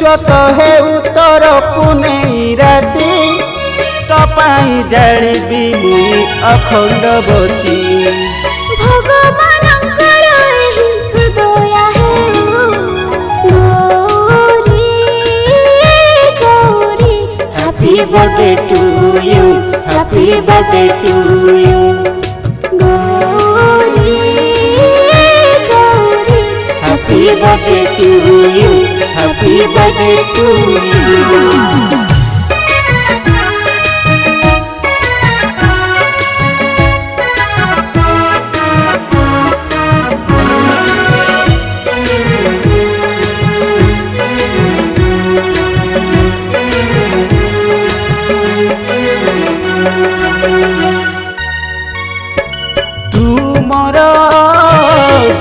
भविष्यत हेउ तोर पुनेई राति तो पाई जानिबी मुई अखंडवती भगवानंकर एही सुदया हेउ Gauri Gauri happy birthday to you happy birthday to you Gauri Gauri happy birthday to you happy birthday to you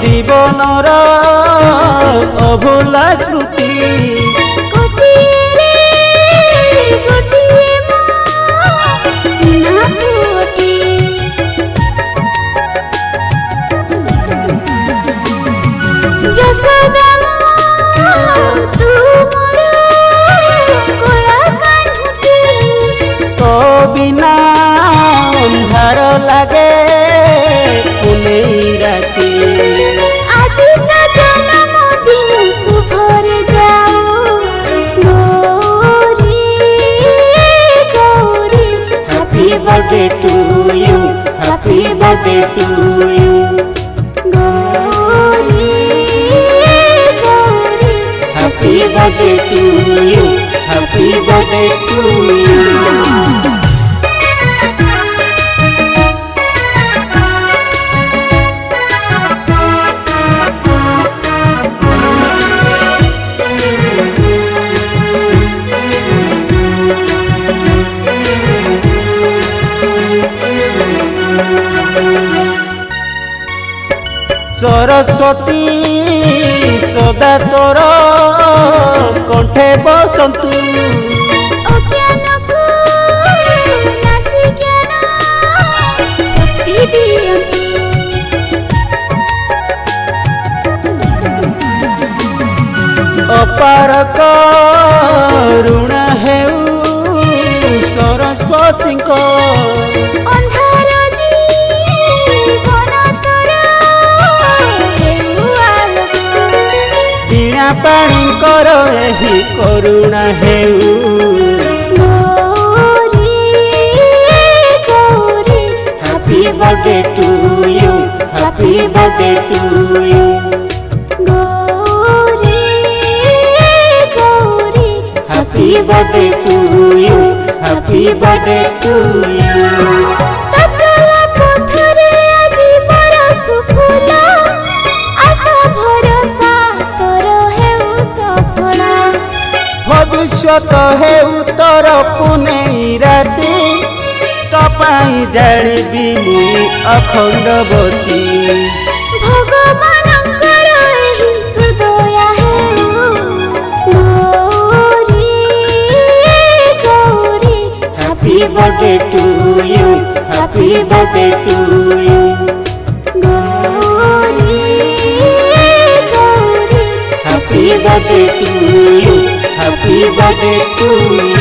जीवनर अभुला स्मृति तो बिना अंधार लागे पुनेई राति birthday to you happy birthday to you Gauri Gauri happy birthday to you happy birthday to you Saraswati सदा तोर कंठे बसंतु अपार करुणा हेउ सरस्वती को पानी कर एही करुणा हेउ Gauri Gauri happy birthday to you happy birthday to you Gauri Gauri happy birthday to you happy birthday to you भविष्यत हेउ तोर पुनेई राति तो पाई जानिबी मुई अखंडवती भगवानंकर एही सुदया हेउ Gauri Gauri happy birthday to you happy birthday to you Gauri Gauri happy birthday to you happy birthday to you